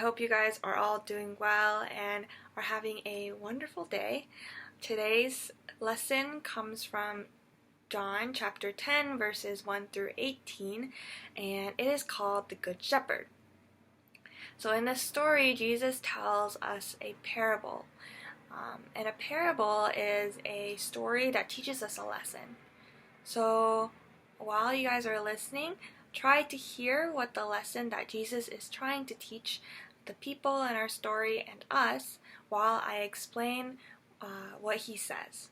hope you guys are all doing well and are having a wonderful day. Today's lesson comes from John chapter 10 verses 1 through 18, and it is called The Good Shepherd. So in this story, Jesus tells us a parable. And a parable is a story that teaches us a lesson. So while you guys are listening, try to hear what the lesson that Jesus is trying to teach the people in our story and us while I explain what he says.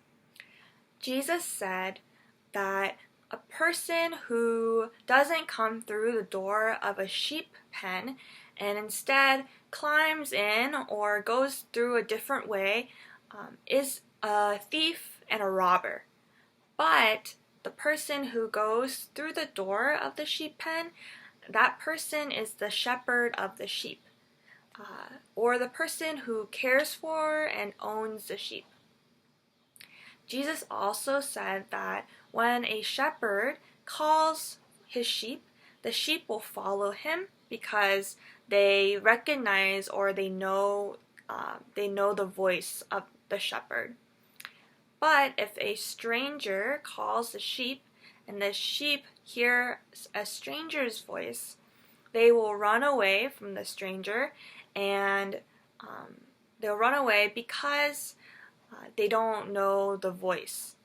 Jesus said that a person who doesn't come through the door of a sheep pen and instead climbs in or goes through a different way is a thief and a robber. But the person who goes through the door of the sheep pen, that person is the shepherd of the sheep, or the person who cares for and owns the sheep. Jesus also said that when a shepherd calls his sheep, the sheep will follow him because they recognize or they know the voice of the shepherd. But if a stranger calls the sheep and the sheep hear a stranger's voice, they will run away from the stranger, and they'll run away because they don't know the voice.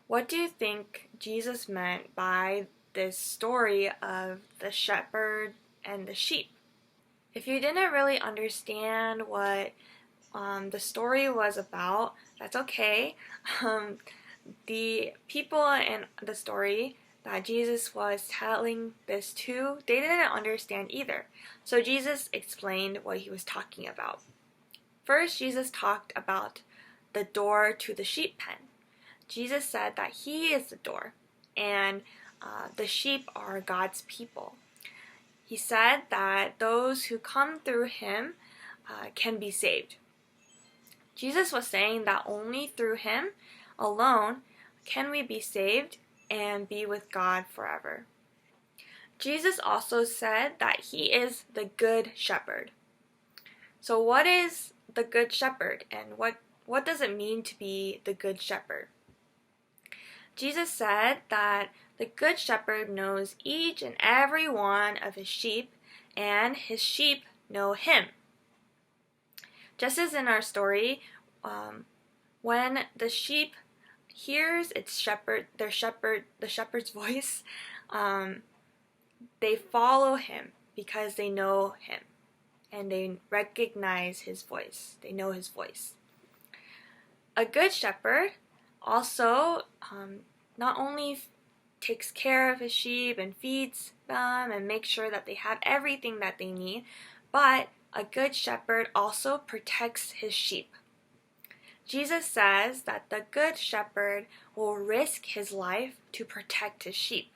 What do you think Jesus meant by this story of the shepherd and the sheep? If you didn't really understand what the story was about, that's okay. The people in the story that Jesus was telling this to, they didn't understand either. So Jesus explained what he was talking about. First, Jesus talked about the door to the sheep pen. Jesus said that he is the door, and the sheep are God's people. He said that those who come through him can be saved. Jesus was saying that only through him alone can we be saved and be with God forever. Jesus also said that he is the good shepherd. So what is the good shepherd, and what does it mean to be the good shepherd? Jesus said that the good shepherd knows each and every one of his sheep, and his sheep know him. Just as in our story, when the sheep hears the shepherd's voice, they follow him because they know him and they recognize his voice. They know his voice. A good shepherd also not only takes care of his sheep and feeds them and makes sure that they have everything that they need, but a good shepherd also protects his sheep. Jesus says that the good shepherd will risk his life to protect his sheep.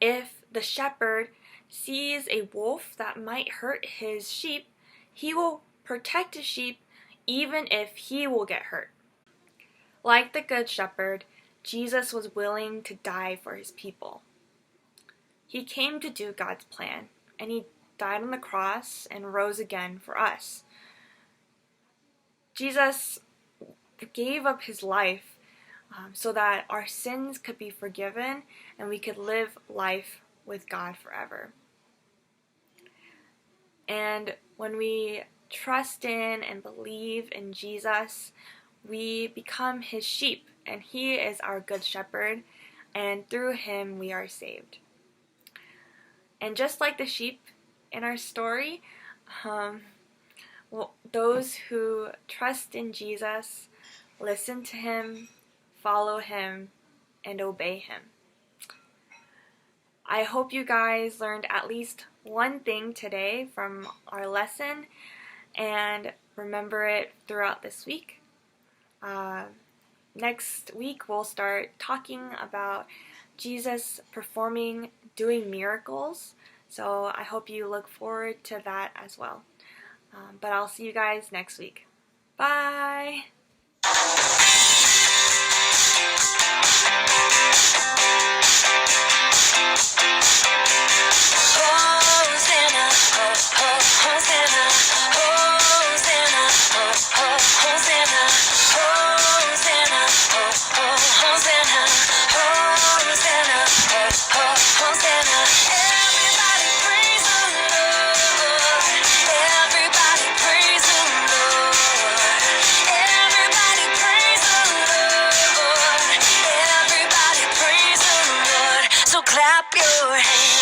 If the shepherd sees a wolf that might hurt his sheep, he will protect his sheep even if he will get hurt. Like the good shepherd, Jesus was willing to die for his people. He came to do God's plan, and he died on the cross and rose again for us. Jesus gave up his life so that our sins could be forgiven and we could live life with God forever. And when we trust in and believe in Jesus, we become his sheep, and he is our good shepherd, and through him we are saved. And just like the sheep in our story, those who trust in Jesus, listen to him, follow him, and obey him. I hope you guys learned at least one thing today from our lesson and remember it throughout this week. Next week we'll start talking about Jesus doing miracles. So I hope you look forward to that as well. But I'll see you guys next week. Bye! Hosanna, your hand.